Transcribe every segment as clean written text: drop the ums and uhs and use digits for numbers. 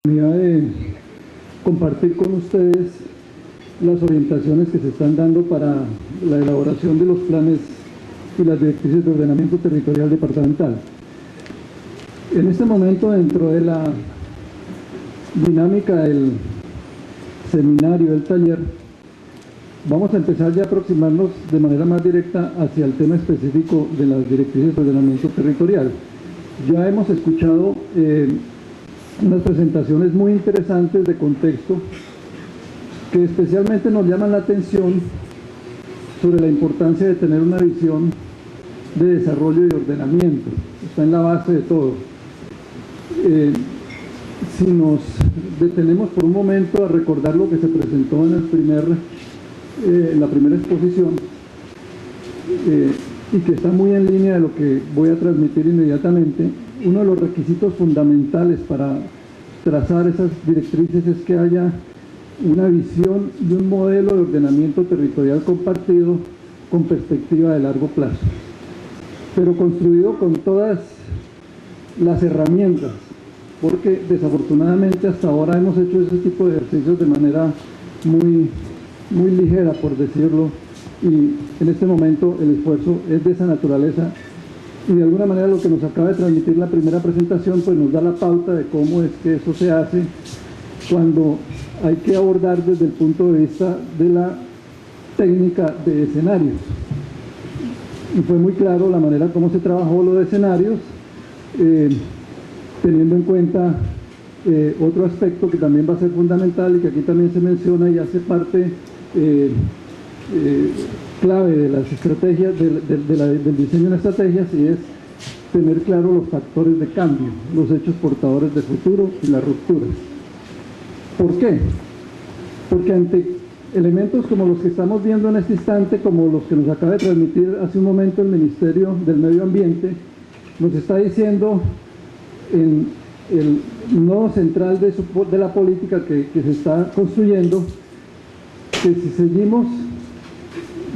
De compartir con ustedes las orientaciones que se están dando para la elaboración de los planes y las directrices de ordenamiento territorial departamental. En este momento, dentro de la dinámica del seminario, del taller, vamos a empezar ya a aproximarnos de manera más directa hacia el tema específico de las directrices de ordenamiento territorial. Ya hemos escuchado unas presentaciones muy interesantes de contexto que especialmente nos llaman la atención sobre la importancia de tener una visión de desarrollo y ordenamiento. Está en la base de todo. Si nos detenemos por un momento a recordar lo que se presentó en la primera exposición, y que está muy en línea de lo que voy a transmitir inmediatamente, uno de los requisitos fundamentales para trazar esas directrices es que haya una visión y un modelo de ordenamiento territorial compartido con perspectiva de largo plazo, pero construido con todas las herramientas, porque desafortunadamente hasta ahora hemos hecho ese tipo de ejercicios de manera muy ligera, por decirlo, y en este momento el esfuerzo es de esa naturaleza. Y de alguna manera lo que nos acaba de transmitir la primera presentación pues nos da la pauta de cómo es que eso se hace cuando hay que abordar desde el punto de vista de la técnica de escenarios. Y fue muy claro la manera como se trabajó lo de escenarios, teniendo en cuenta otro aspecto que también va a ser fundamental y que aquí también se menciona y hace parte clave de las estrategias, del diseño de estrategias, y es tener claro los factores de cambio, los hechos portadores de futuro y las rupturas. ¿Por qué? Porque ante elementos como los que estamos viendo en este instante, como los que nos acaba de transmitir hace un momento el Ministerio del Medio Ambiente, nos está diciendo en el nodo central de la política que se está construyendo, que si seguimos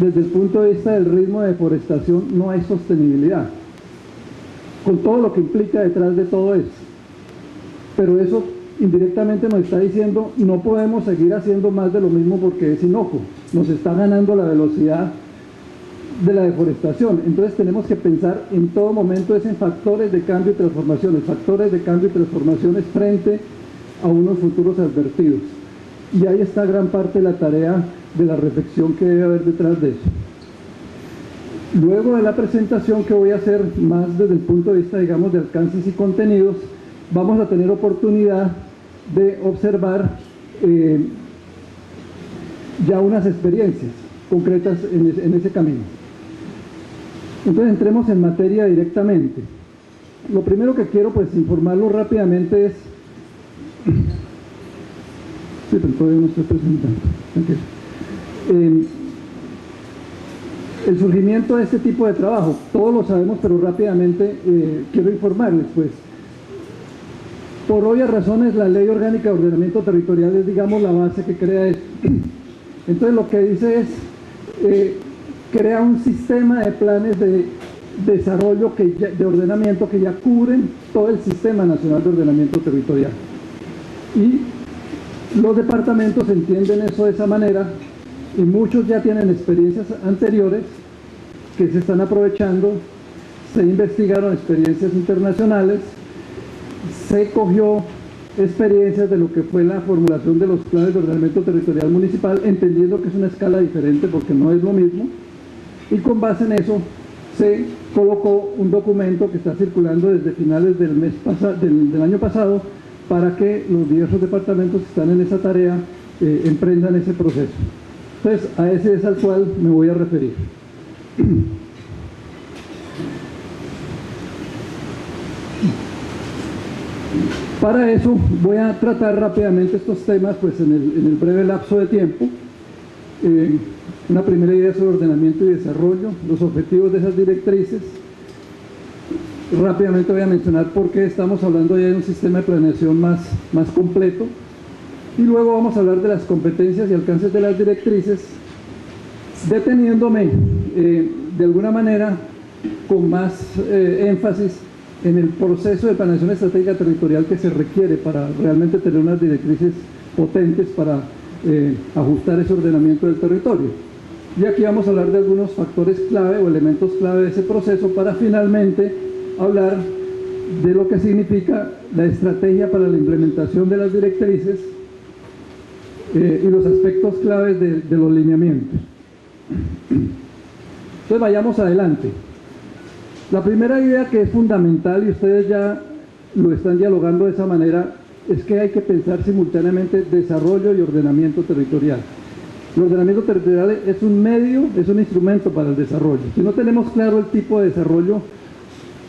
desde el punto de vista del ritmo de deforestación no hay sostenibilidad, con todo lo que implica detrás de todo eso. Pero eso indirectamente nos está diciendo no podemos seguir haciendo más de lo mismo porque es inocuo, nos está ganando la velocidad de la deforestación. Entonces tenemos que pensar en todo momento en factores de cambio y transformaciones frente a unos futuros advertidos. Y ahí está gran parte de la tarea de la reflexión que debe haber detrás de eso. Luego de la presentación que voy a hacer más desde el punto de vista, digamos, de alcances y contenidos, vamos a tener oportunidad de observar ya unas experiencias concretas en ese camino. Entonces entremos en materia directamente. Lo primero que quiero pues informarlo rápidamente es... Sí, pero todavía no estoy presentando. El surgimiento de este tipo de trabajo, todos lo sabemos, pero rápidamente quiero informarles, pues, por obvias razones la Ley Orgánica de Ordenamiento Territorial es, digamos, la base que crea esto. Entonces lo que dice es, crea un sistema de planes de desarrollo de ordenamiento que ya cubren todo el Sistema Nacional de Ordenamiento Territorial. Y los departamentos entienden eso de esa manera, y muchos ya tienen experiencias anteriores que se están aprovechando. Se investigaron experiencias internacionales, se cogió experiencias de lo que fue la formulación de los planes de ordenamiento territorial municipal, entendiendo que es una escala diferente porque no es lo mismo, y con base en eso se colocó un documento que está circulando desde finales del año pasado, para que los diversos departamentos que están en esa tarea emprendan ese proceso. Entonces, a ese es al cual me voy a referir. Para eso voy a tratar rápidamente estos temas pues en el breve lapso de tiempo. Una primera idea sobre ordenamiento y desarrollo, los objetivos de esas directrices. Rápidamente voy a mencionar por qué estamos hablando ya de un sistema de planeación más completo, y luego vamos a hablar de las competencias y alcances de las directrices, deteniéndome de alguna manera con más énfasis en el proceso de planeación estratégica territorial que se requiere para realmente tener unas directrices potentes para ajustar ese ordenamiento del territorio. Y aquí vamos a hablar de algunos factores clave o elementos clave de ese proceso para finalmente hablar de lo que significa la estrategia para la implementación de las directrices y los aspectos claves de los lineamientos. Entonces vayamos adelante. La primera idea que es fundamental, y ustedes ya lo están dialogando de esa manera, es que hay que pensar simultáneamente desarrollo y ordenamiento territorial. El ordenamiento territorial es un medio, es un instrumento para el desarrollo. Si no tenemos claro el tipo de desarrollo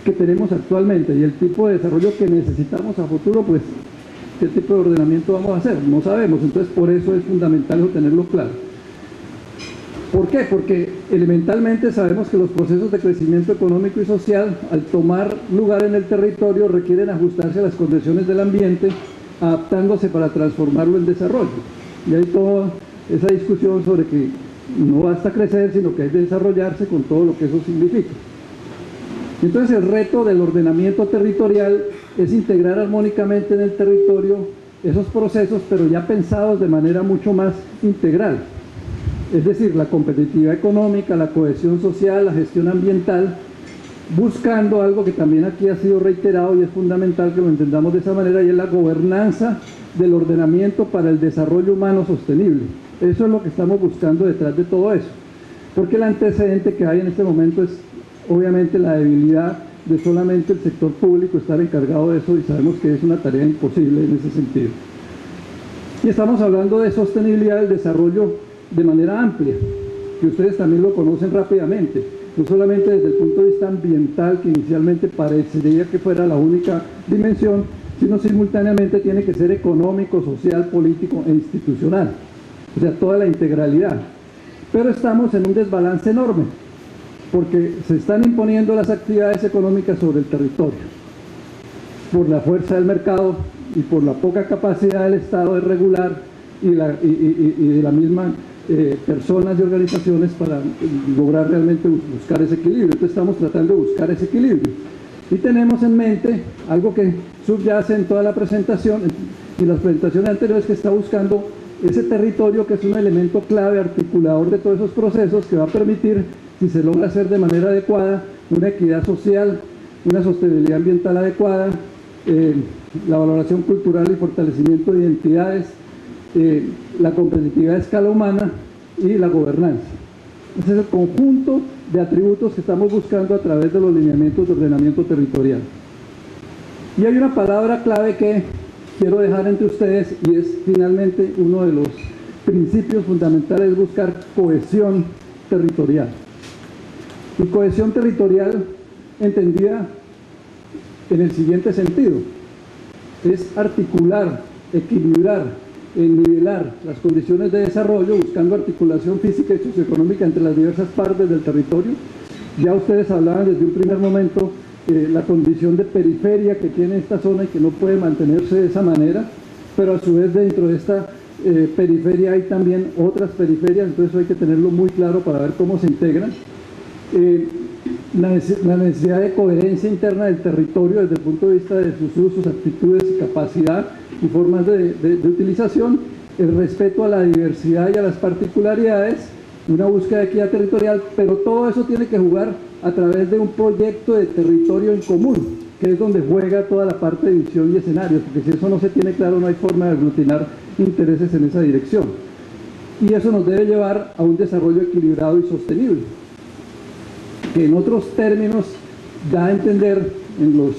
que tenemos actualmente y el tipo de desarrollo que necesitamos a futuro, pues ¿qué tipo de ordenamiento vamos a hacer? No sabemos, entonces por eso es fundamental tenerlo claro. ¿Por qué? Porque elementalmente sabemos que los procesos de crecimiento económico y social, al tomar lugar en el territorio, requieren ajustarse a las condiciones del ambiente, adaptándose para transformarlo en desarrollo. Y hay toda esa discusión sobre que no basta crecer, sino que hay que desarrollarse con todo lo que eso significa. Entonces el reto del ordenamiento territorial es integrar armónicamente en el territorio esos procesos, pero ya pensados de manera mucho más integral. Es decir, la competitividad económica, la cohesión social, la gestión ambiental, buscando algo que también aquí ha sido reiterado y es fundamental que lo entendamos de esa manera, y es la gobernanza del ordenamiento para el desarrollo humano sostenible. Eso es lo que estamos buscando detrás de todo eso. Porque el antecedente que hay en este momento es obviamente la debilidad de solamente el sector público estar encargado de eso, y sabemos que es una tarea imposible en ese sentido. Y estamos hablando de sostenibilidad del desarrollo de manera amplia, que ustedes también lo conocen rápidamente, no solamente desde el punto de vista ambiental, que inicialmente parecería que fuera la única dimensión, sino simultáneamente tiene que ser económico, social, político e institucional, o sea, toda la integralidad. Pero estamos en un desbalance enorme, porque se están imponiendo las actividades económicas sobre el territorio, por la fuerza del mercado y por la poca capacidad del Estado de regular y de la misma personas y organizaciones para lograr realmente buscar ese equilibrio. Entonces estamos tratando de buscar ese equilibrio. Y tenemos en mente algo que subyace en toda la presentación, y las presentaciones anteriores, que está buscando ese territorio que es un elemento clave, articulador de todos esos procesos, que va a permitir, si se logra hacer de manera adecuada, una equidad social, una sostenibilidad ambiental adecuada, la valoración cultural y fortalecimiento de identidades, la competitividad a escala humana y la gobernanza. Ese es el conjunto de atributos que estamos buscando a través de los lineamientos de ordenamiento territorial. Y hay una palabra clave que quiero dejar entre ustedes, y es finalmente uno de los principios fundamentales: buscar cohesión territorial. Y cohesión territorial entendida en el siguiente sentido: es articular, equilibrar, nivelar las condiciones de desarrollo, buscando articulación física y socioeconómica entre las diversas partes del territorio. Ya ustedes hablaban desde un primer momento la condición de periferia que tiene esta zona y que no puede mantenerse de esa manera, pero a su vez dentro de esta periferia hay también otras periferias, entonces eso hay que tenerlo muy claro para ver cómo se integran. La necesidad de coherencia interna del territorio desde el punto de vista de sus usos, actitudes, capacidad y formas de utilización, el respeto a la diversidad y a las particularidades, una búsqueda de equidad territorial, pero todo eso tiene que jugar a través de un proyecto de territorio en común, que es donde juega toda la parte de visión y escenarios, porque si eso no se tiene claro, no hay forma de aglutinar intereses en esa dirección. Y eso nos debe llevar a un desarrollo equilibrado y sostenible, que en otros términos da a entender en los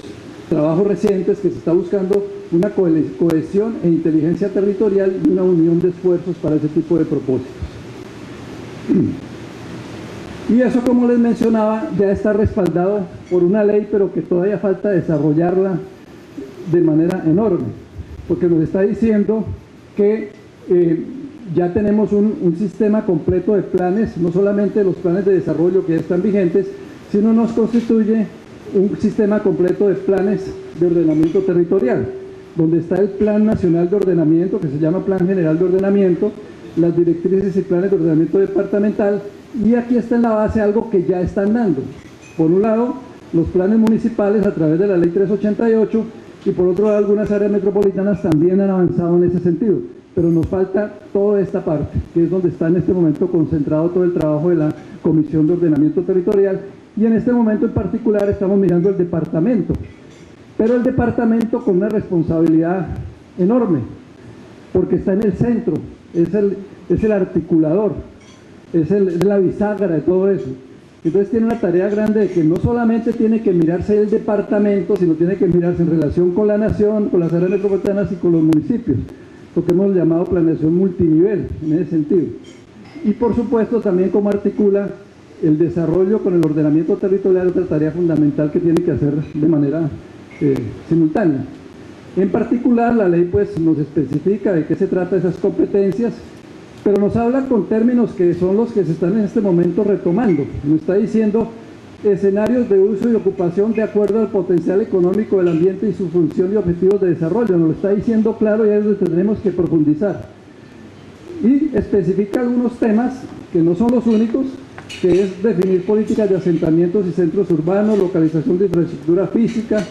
trabajos recientes que se está buscando una cohesión e inteligencia territorial y una unión de esfuerzos para ese tipo de propósitos. Y eso, como les mencionaba, ya está respaldado por una ley, pero que todavía falta desarrollarla de manera enorme, porque nos está diciendo que ya tenemos un sistema completo de planes, no solamente los planes de desarrollo que ya están vigentes, sino nos constituye un sistema completo de planes de ordenamiento territorial, donde está el Plan Nacional de Ordenamiento, que se llama Plan General de Ordenamiento, las directrices y planes de ordenamiento departamental, y aquí está en la base algo que ya están dando. Por un lado, los planes municipales a través de la ley 388 y por otro lado algunas áreas metropolitanas también han avanzado en ese sentido, pero nos falta toda esta parte, que es donde está en este momento concentrado todo el trabajo de la Comisión de Ordenamiento Territorial, y en este momento en particular estamos mirando el departamento, pero el departamento con una responsabilidad enorme, porque está en el centro, es el articulador, es la bisagra de todo eso. Entonces tiene una tarea grande de que no solamente tiene que mirarse el departamento, sino tiene que mirarse en relación con la nación, con las áreas metropolitanas y con los municipios, lo que hemos llamado planeación multinivel en ese sentido. Y por supuesto también cómo articula el desarrollo con el ordenamiento territorial, otra tarea fundamental que tiene que hacer de manera simultánea. En particular la ley pues nos especifica de qué se trata esas competencias, pero nos habla con términos que son los que se están en este momento retomando. Nos está diciendo escenarios de uso y ocupación de acuerdo al potencial económico del ambiente y su función y objetivos de desarrollo. Nos lo está diciendo claro y ahí es donde tenemos que profundizar. Y especifica algunos temas que no son los únicos, que es definir políticas de asentamientos y centros urbanos, localización de infraestructura física,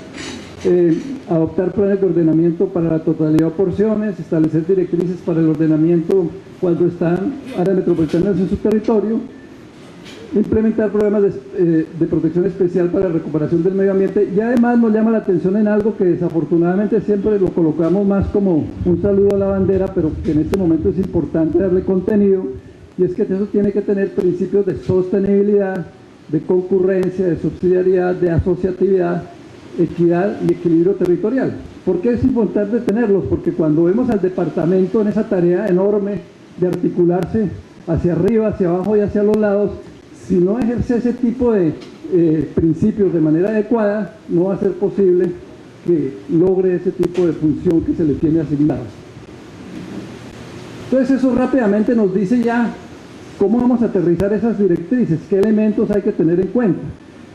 adoptar planes de ordenamiento para la totalidad o porciones, establecer directrices para el ordenamiento cuando están áreas metropolitanas en su territorio, implementar programas de protección especial para la recuperación del medio ambiente, y además nos llama la atención en algo que desafortunadamente siempre lo colocamos más como un saludo a la bandera, pero que en este momento es importante darle contenido, y es que eso tiene que tener principios de sostenibilidad, de concurrencia, de subsidiariedad, de asociatividad, equidad y equilibrio territorial. ¿Por qué es importante tenerlos? Porque cuando vemos al departamento en esa tarea enorme de articularse hacia arriba, hacia abajo y hacia los lados, si no ejerce ese tipo de principios de manera adecuada, no va a ser posible que logre ese tipo de función que se le tiene asignada. Entonces eso rápidamente nos dice ya cómo vamos a aterrizar esas directrices, qué elementos hay que tener en cuenta.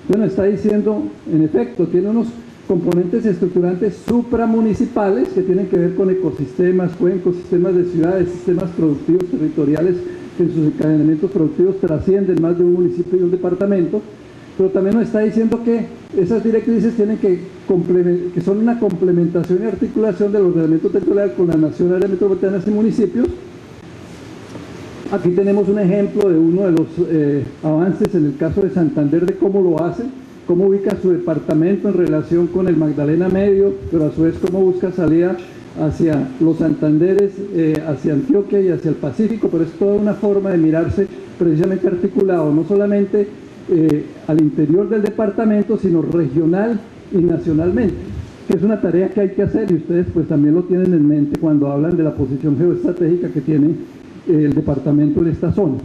Bueno, está diciendo, en efecto, tiene unos componentes estructurantes supramunicipales que tienen que ver con ecosistemas, cuencos, sistemas de ciudades, sistemas productivos territoriales que en sus encadenamientos productivos trascienden más de un municipio y un departamento, pero también nos está diciendo que esas directrices tienen que son una complementación y articulación del ordenamiento territorial con la nación, áreas metropolitanas y municipios. Aquí tenemos un ejemplo de uno de los avances en el caso de Santander de cómo lo hace, cómo ubica su departamento en relación con el Magdalena Medio, pero a su vez cómo busca salida hacia los Santanderes, hacia Antioquia y hacia el Pacífico, pero es toda una forma de mirarse precisamente articulado, no solamente al interior del departamento, sino regional y nacionalmente, que es una tarea que hay que hacer y ustedes pues también lo tienen en mente cuando hablan de la posición geoestratégica que tiene el departamento en esta zona.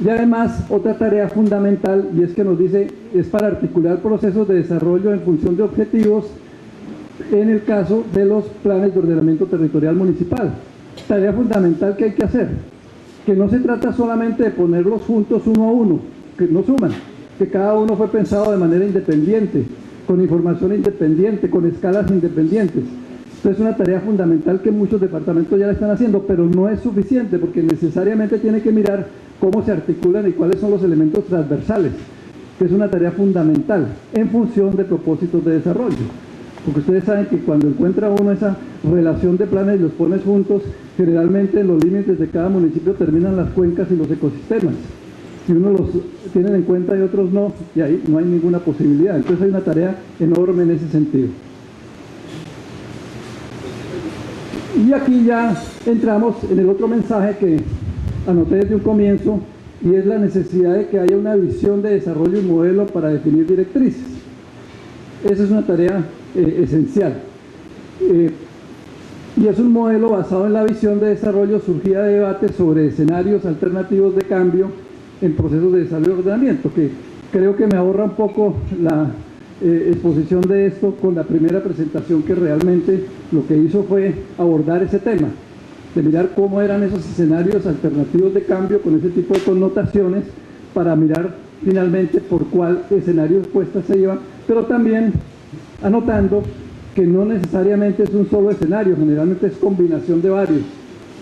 Y además otra tarea fundamental, y es que nos dice, es para articular procesos de desarrollo en función de objetivos en el caso de los planes de ordenamiento territorial municipal. Tarea fundamental que hay que hacer, que no se trata solamente de ponerlos juntos uno a uno, que no suman, que cada uno fue pensado de manera independiente, con información independiente, con escalas independientes. Entonces es una tarea fundamental que muchos departamentos ya la están haciendo, pero no es suficiente porque necesariamente tiene que mirar cómo se articulan y cuáles son los elementos transversales, que es una tarea fundamental en función de propósitos de desarrollo. Porque ustedes saben que cuando encuentra uno esa relación de planes y los pones juntos, generalmente en los límites de cada municipio terminan las cuencas y los ecosistemas. Si uno los tiene en cuenta y otros no, y ahí no hay ninguna posibilidad. Entonces hay una tarea enorme en ese sentido. Y aquí ya entramos en el otro mensaje que anoté desde un comienzo, y es la necesidad de que haya una visión de desarrollo y modelo para definir directrices. Esa es una tarea esencial. Y es un modelo basado en la visión de desarrollo surgida de debates sobre escenarios alternativos de cambio en procesos de desarrollo y ordenamiento, que creo que me ahorra un poco la exposición de esto con la primera presentación, que realmente lo que hizo fue abordar ese tema, de mirar cómo eran esos escenarios alternativos de cambio con ese tipo de connotaciones para mirar finalmente por cuál escenario expuesta se iba, pero también anotando que no necesariamente es un solo escenario, generalmente es combinación de varios,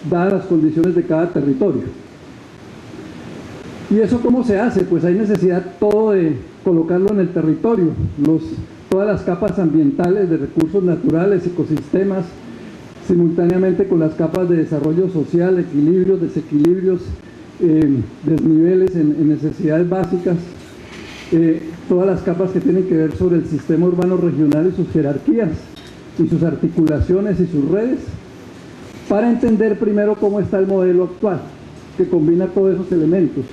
dadas las condiciones de cada territorio. ¿Y eso cómo se hace? Pues hay necesidad todo de colocarlo en el territorio, todas las capas ambientales de recursos naturales, ecosistemas, simultáneamente con las capas de desarrollo social, equilibrios, desequilibrios, desniveles en necesidades básicas, todas las capas que tienen que ver sobre el sistema urbano regional y sus jerarquías, y sus articulaciones y sus redes, para entender primero cómo está el modelo actual, que combina todos esos elementos,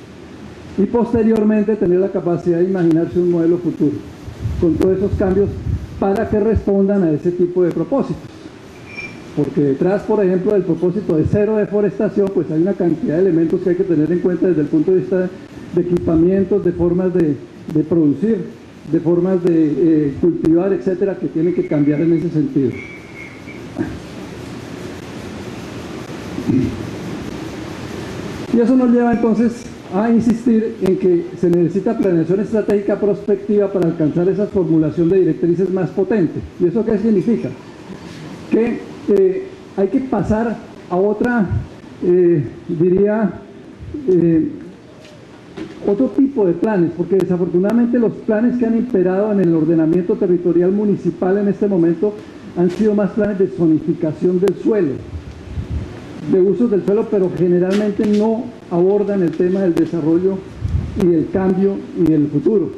y posteriormente tener la capacidad de imaginarse un modelo futuro, con todos esos cambios, para que respondan a ese tipo de propósitos. Porque detrás, por ejemplo, del propósito de cero deforestación, pues hay una cantidad de elementos que hay que tener en cuenta desde el punto de vista de equipamientos, de formas de producir, de formas de cultivar, etcétera, que tienen que cambiar en ese sentido. Y eso nos lleva entonces a insistir en que se necesita planeación estratégica prospectiva para alcanzar esa formulación de directrices más potente. ¿Y eso qué significa? Que hay que pasar a otra, otro tipo de planes, porque desafortunadamente los planes que han imperado en el ordenamiento territorial municipal en este momento han sido más planes de zonificación del suelo, de usos del suelo, pero generalmente no abordan el tema del desarrollo y del cambio y del futuro.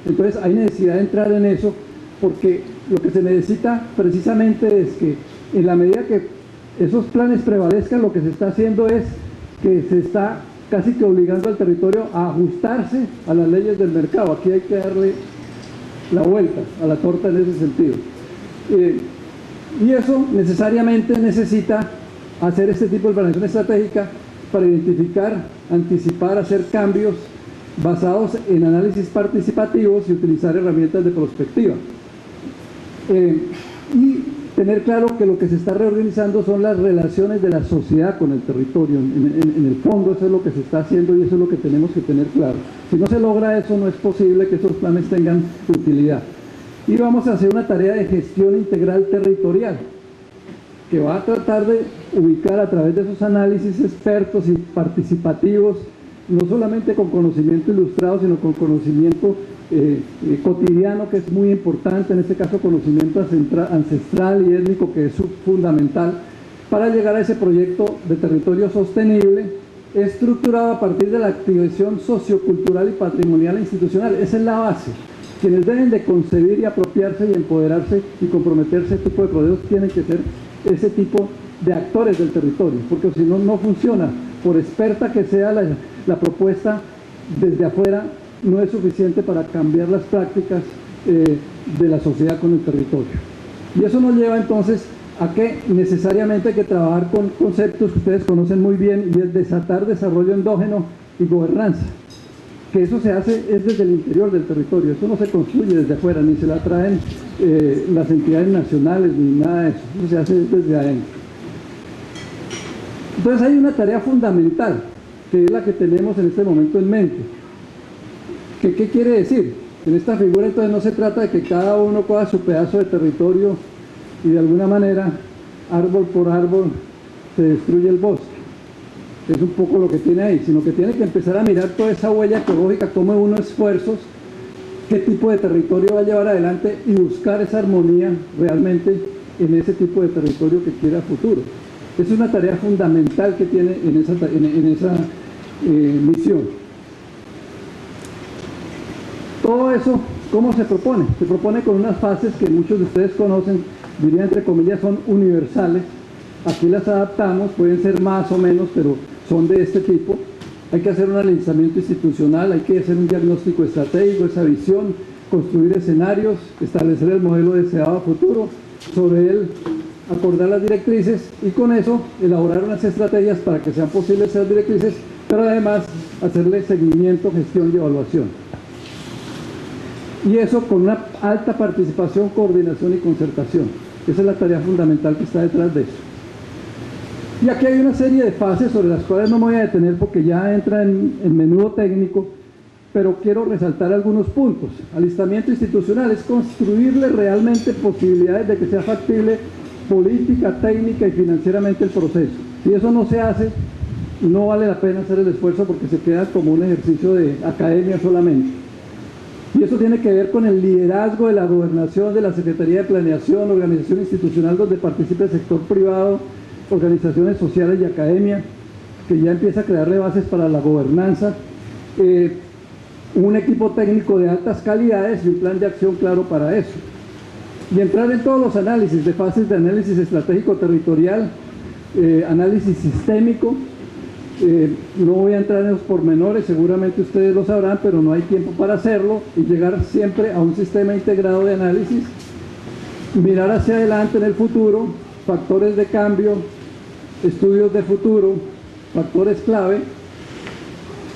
Entonces hay necesidad de entrar en eso, porque lo que se necesita precisamente es que en la medida que esos planes prevalezcan, lo que se está haciendo es que se está casi que obligando al territorio a ajustarse a las leyes del mercado. Aquí hay que darle la vuelta a la torta en ese sentido. Y eso necesariamente necesita hacer este tipo de planeación estratégica para identificar, anticipar, hacer cambios basados en análisis participativos y utilizar herramientas de prospectiva. Y tener claro que lo que se está reorganizando son las relaciones de la sociedad con el territorio. En el fondo eso es lo que se está haciendo y eso es lo que tenemos que tener claro. Si no se logra eso, no es posible que esos planes tengan utilidad. Y vamos a hacer una tarea de gestión integral territorial, que va a tratar de ubicar a través de esos análisis expertos y participativos, no solamente con conocimiento ilustrado, sino con conocimiento cotidiano, que es muy importante, en este caso conocimiento ancestral y étnico, que es fundamental, para llegar a ese proyecto de territorio sostenible, estructurado a partir de la activación sociocultural y patrimonial institucional. Esa es la base. Quienes deben de concebir y apropiarse y empoderarse y comprometerse a este tipo de proyectos tienen que ser ese tipo de actores del territorio, porque si no, no funciona. Por experta que sea la propuesta desde afuera, no es suficiente para cambiar las prácticas de la sociedad con el territorio. Y eso nos lleva entonces a que necesariamente hay que trabajar con conceptos que ustedes conocen muy bien, y es desatar desarrollo endógeno y gobernanza. Que eso se hace es desde el interior del territorio, eso no se construye desde afuera, ni se la traen las entidades nacionales, ni nada de eso se hace desde adentro. Entonces hay una tarea fundamental, que es la que tenemos en este momento en mente. ¿Qué quiere decir? En esta figura entonces no se trata de que cada uno coja su pedazo de territorio y de alguna manera, árbol por árbol, se destruye el bosque. Es un poco lo que tiene ahí, sino que tiene que empezar a mirar toda esa huella ecológica, cómo uno esfuerzos, qué tipo de territorio va a llevar adelante y buscar esa armonía realmente en ese tipo de territorio que quiera futuro. Es una tarea fundamental que tiene en esa misión. Todo eso, ¿cómo se propone? Se propone con unas fases que muchos de ustedes conocen, diría entre comillas, son universales. Aquí las adaptamos, pueden ser más o menos, pero son de este tipo. Hay que hacer un analizamiento institucional, hay que hacer un diagnóstico estratégico, esa visión, construir escenarios, establecer el modelo deseado a futuro, sobre él acordar las directrices y con eso elaborar unas estrategias para que sean posibles esas directrices, pero además hacerle seguimiento, gestión y evaluación. Y eso con una alta participación, coordinación y concertación. Esa es la tarea fundamental que está detrás de eso. Y aquí hay una serie de fases sobre las cuales no me voy a detener porque ya entra en menudo técnico, pero quiero resaltar algunos puntos. Alistamiento institucional es construirle realmente posibilidades de que sea factible política, técnica y financieramente el proceso. Si eso no se hace, no vale la pena hacer el esfuerzo porque se queda como un ejercicio de academia solamente. Y eso tiene que ver con el liderazgo de la gobernación, de la Secretaría de Planeación, organización institucional donde participe el sector privado, organizaciones sociales y academia, que ya empieza a crearle bases para la gobernanza, un equipo técnico de altas calidades y un plan de acción claro para eso. Y entrar en todos los análisis, de fases de análisis estratégico territorial, análisis sistémico. No voy a entrar en los pormenores, seguramente ustedes lo sabrán, pero no hay tiempo para hacerlo, y llegar siempre a un sistema integrado de análisis, mirar hacia adelante en el futuro, factores de cambio, estudios de futuro, factores clave,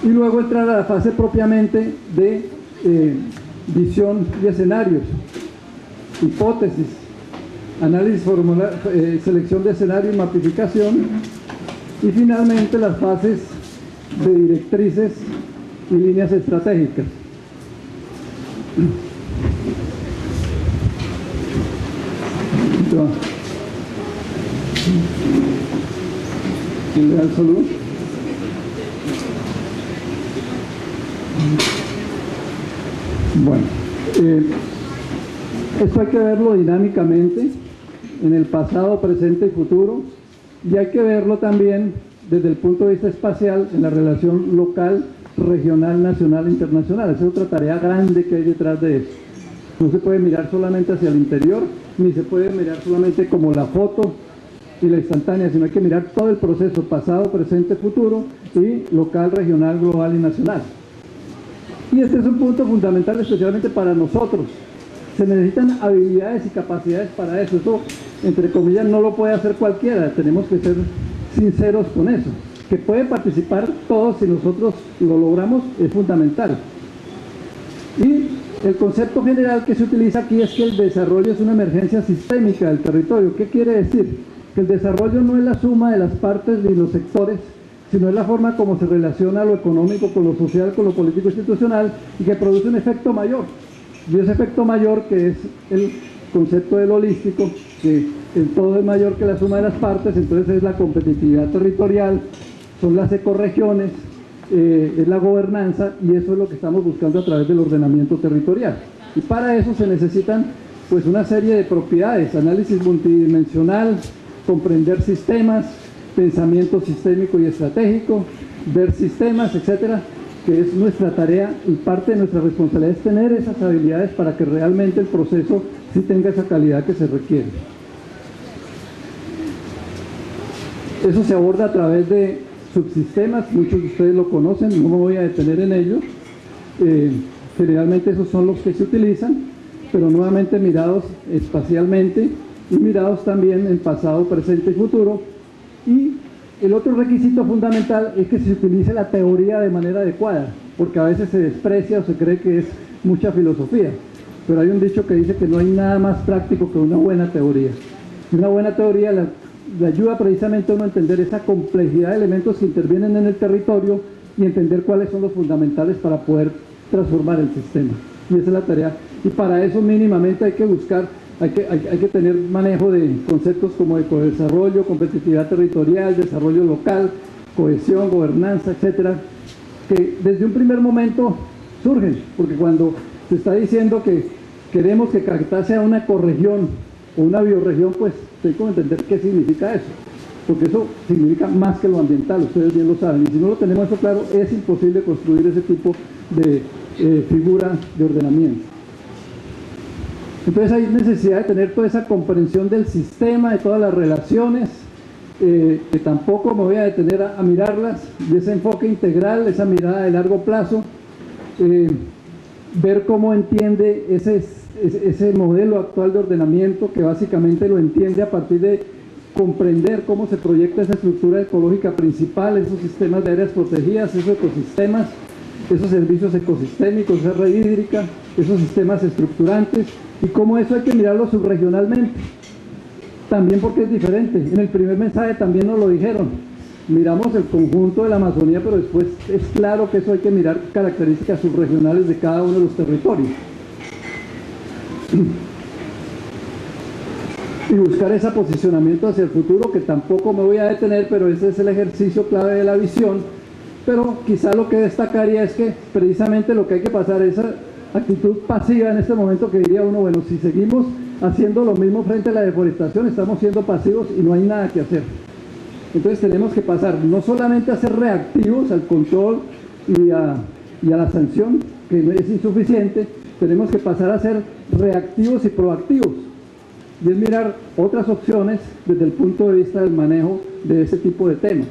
y luego entrar a la fase propiamente de visión y escenarios, hipótesis, análisis formular, selección de escenario y mapificación, y finalmente las fases de directrices y líneas estratégicas. ¿Quién le da el saludo? Bueno, esto hay que verlo dinámicamente en el pasado, presente y futuro. Y hay que verlo también desde el punto de vista espacial en la relación local, regional, nacional e internacional. Esa es otra tarea grande que hay detrás de eso. No se puede mirar solamente hacia el interior, ni se puede mirar solamente como la foto y la instantánea, sino hay que mirar todo el proceso, pasado, presente, futuro, y local, regional, global y nacional. Y este es un punto fundamental especialmente para nosotros. Se necesitan habilidades y capacidades para eso. Eso, entre comillas, no lo puede hacer cualquiera. Tenemos que ser sinceros con eso. Que pueden participar todos si nosotros lo logramos es fundamental. Y el concepto general que se utiliza aquí es que el desarrollo es una emergencia sistémica del territorio. ¿Qué quiere decir? Que el desarrollo no es la suma de las partes ni los sectores, sino es la forma como se relaciona lo económico con lo social, con lo político institucional, y que produce un efecto mayor. Y ese efecto mayor, que es el concepto del holístico, que el todo es mayor que la suma de las partes, entonces es la competitividad territorial, son las ecorregiones, es la gobernanza, y eso es lo que estamos buscando a través del ordenamiento territorial. Y para eso se necesitan pues una serie de propiedades, análisis multidimensional, comprender sistemas, pensamiento sistémico y estratégico, ver sistemas, etcétera, que es nuestra tarea, y parte de nuestra responsabilidad es tener esas habilidades para que realmente el proceso sí tenga esa calidad que se requiere. Eso se aborda a través de subsistemas, muchos de ustedes lo conocen, no me voy a detener en ellos. Generalmente esos son los que se utilizan, pero nuevamente mirados espacialmente y mirados también en pasado, presente y futuro. Y el otro requisito fundamental es que se utilice la teoría de manera adecuada, porque a veces se desprecia o se cree que es mucha filosofía, pero hay un dicho que dice que no hay nada más práctico que una buena teoría. Una buena teoría le ayuda precisamente a uno a entender esa complejidad de elementos que intervienen en el territorio y entender cuáles son los fundamentales para poder transformar el sistema. Y esa es la tarea. Y para eso mínimamente hay que buscar, hay que tener manejo de conceptos como ecodesarrollo, competitividad territorial, desarrollo local, cohesión, gobernanza, etcétera, que desde un primer momento surgen, porque cuando se está diciendo que queremos que Caquetá sea una ecorregión o una bioregión, pues hay que entender qué significa eso, porque eso significa más que lo ambiental, ustedes bien lo saben, y si no lo tenemos eso claro, es imposible construir ese tipo de figura de ordenamiento. Entonces hay necesidad de tener toda esa comprensión del sistema, de todas las relaciones, que tampoco me voy a detener a mirarlas, y ese enfoque integral, esa mirada de largo plazo, ver cómo entiende ese modelo actual de ordenamiento, que básicamente lo entiende a partir de comprender cómo se proyecta esa estructura ecológica principal, esos sistemas de áreas protegidas, esos ecosistemas, esos servicios ecosistémicos, esa red hídrica, esos sistemas estructurantes, y cómo eso hay que mirarlo subregionalmente, también porque es diferente. En el primer mensaje también nos lo dijeron, miramos el conjunto de la Amazonía, pero después es claro que eso hay que mirar características subregionales de cada uno de los territorios. y buscar ese posicionamiento hacia el futuro, que tampoco me voy a detener, pero ese es el ejercicio clave de la visión. Pero quizá lo que destacaría es que precisamente lo que hay que pasar es esa actitud pasiva en este momento, que diría uno, bueno, si seguimos haciendo lo mismo frente a la deforestación, estamos siendo pasivos y no hay nada que hacer. Entonces tenemos que pasar no solamente a ser reactivos al control y a la sanción, que es insuficiente, tenemos que pasar a ser reactivos y proactivos, y es mirar otras opciones desde el punto de vista del manejo de ese tipo de temas.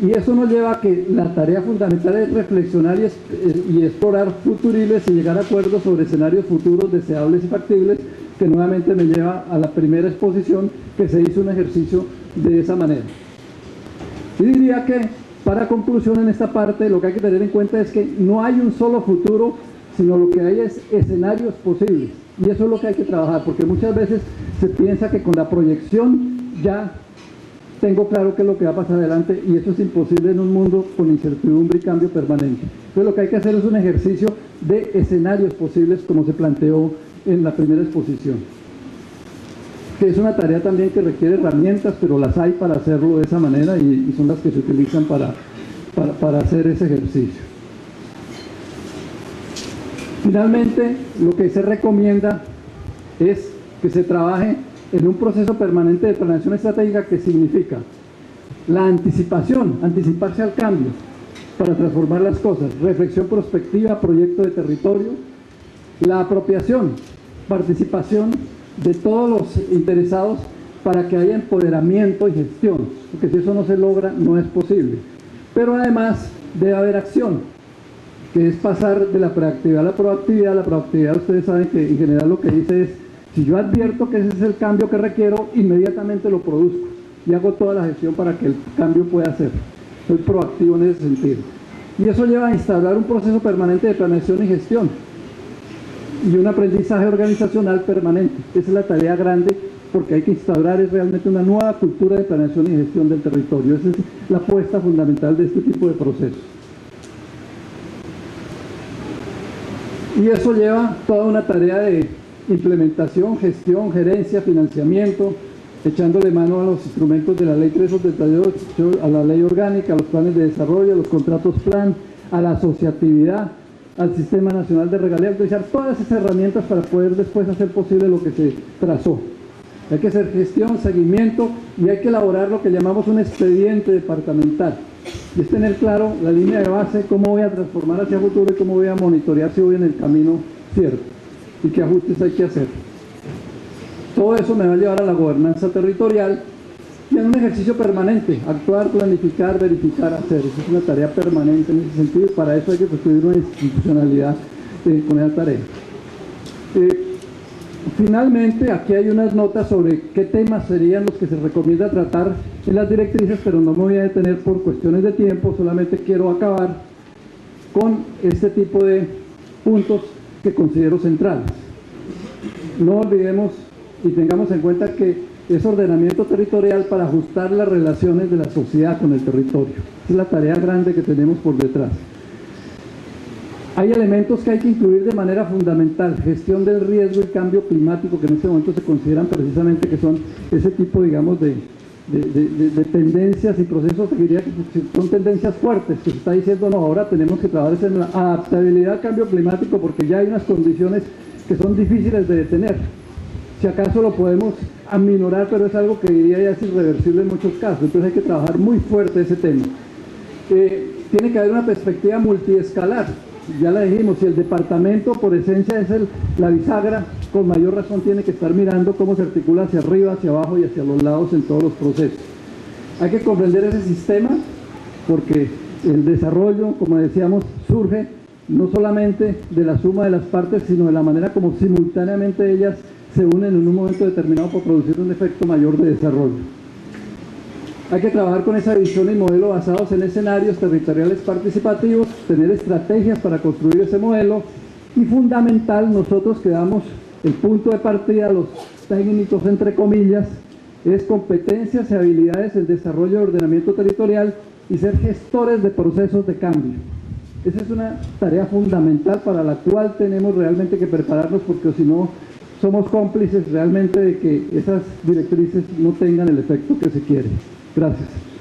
Y eso nos lleva a que la tarea fundamental es reflexionar y explorar futuribles y llegar a acuerdos sobre escenarios futuros deseables y factibles, que nuevamente me lleva a la primera exposición, que se hizo un ejercicio de esa manera. Y diría que, para conclusión en esta parte, lo que hay que tener en cuenta es que no hay un solo futuro, sino lo que hay es escenarios posibles. Y eso es lo que hay que trabajar, porque muchas veces se piensa que con la proyección ya tengo claro qué es lo que va a pasar adelante, y eso es imposible en un mundo con incertidumbre y cambio permanente. Entonces lo que hay que hacer es un ejercicio de escenarios posibles, como se planteó en la primera exposición, que es una tarea también que requiere herramientas, pero las hay para hacerlo de esa manera, y son las que se utilizan para hacer ese ejercicio. Finalmente, lo que se recomienda es que se trabaje en un proceso permanente de planeación estratégica, que significa la anticipación, anticiparse al cambio para transformar las cosas, reflexión prospectiva, proyecto de territorio, la apropiación, participación de todos los interesados para que haya empoderamiento y gestión, porque si eso no se logra, no es posible. Pero además debe haber acción, que es pasar de la proactividad a la proactividad. La proactividad, ustedes saben que en general lo que dice es, si yo advierto que ese es el cambio que requiero, inmediatamente lo produzco y hago toda la gestión para que el cambio pueda ser. Soy proactivo en ese sentido. Y eso lleva a instaurar un proceso permanente de planeación y gestión y un aprendizaje organizacional permanente. Esa es la tarea grande, porque hay que instaurar realmente una nueva cultura de planeación y gestión del territorio. Esa es la apuesta fundamental de este tipo de procesos. Y eso lleva toda una tarea de implementación, gestión, gerencia, financiamiento, echándole mano a los instrumentos de la Ley 378, a la Ley Orgánica, a los planes de desarrollo, a los contratos plan, a la asociatividad, al Sistema Nacional de Regalías, utilizar todas esas herramientas para poder después hacer posible lo que se trazó. Hay que hacer gestión, seguimiento, y hay que elaborar lo que llamamos un expediente departamental. Y es tener claro la línea de base, cómo voy a transformar hacia el futuro y cómo voy a monitorear si voy en el camino cierto y qué ajustes hay que hacer. Todo eso me va a llevar a la gobernanza territorial y a un ejercicio permanente: actuar, planificar, verificar, hacer. Eso es una tarea permanente en ese sentido, y para eso hay que construir una institucionalidad con esa tarea. Finalmente, aquí hay unas notas sobre qué temas serían los que se recomienda tratar en las directrices, pero no me voy a detener por cuestiones de tiempo. Solamente quiero acabar con este tipo de puntos que considero centrales. No olvidemos y tengamos en cuenta que es ordenamiento territorial para ajustar las relaciones de la sociedad con el territorio. Es la tarea grande que tenemos por detrás. Hay elementos que hay que incluir de manera fundamental: gestión del riesgo y cambio climático, que en este momento se consideran precisamente que son ese tipo, digamos, de tendencias y procesos que diría que son tendencias fuertes, que se está diciendo, no, ahora tenemos que trabajar en la adaptabilidad al cambio climático, porque ya hay unas condiciones que son difíciles de detener. Si acaso lo podemos aminorar, pero es algo que diría ya es irreversible en muchos casos. Entonces hay que trabajar muy fuerte ese tema. Tiene que haber una perspectiva multiescalar. Ya la dijimos, si el departamento por esencia es la bisagra, con mayor razón tiene que estar mirando cómo se articula hacia arriba, hacia abajo y hacia los lados en todos los procesos. Hay que comprender ese sistema, porque el desarrollo, como decíamos, surge no solamente de la suma de las partes, sino de la manera como simultáneamente ellas se unen en un momento determinado para producir un efecto mayor de desarrollo. Hay que trabajar con esa visión y modelo basados en escenarios territoriales participativos, tener estrategias para construir ese modelo, y fundamental, nosotros que damos el punto de partida, los técnicos entre comillas, es competencias y habilidades en desarrollo de ordenamiento territorial y ser gestores de procesos de cambio. Esa es una tarea fundamental para la cual tenemos realmente que prepararnos, porque si no somos cómplices realmente de que esas directrices no tengan el efecto que se quiere. Gracias.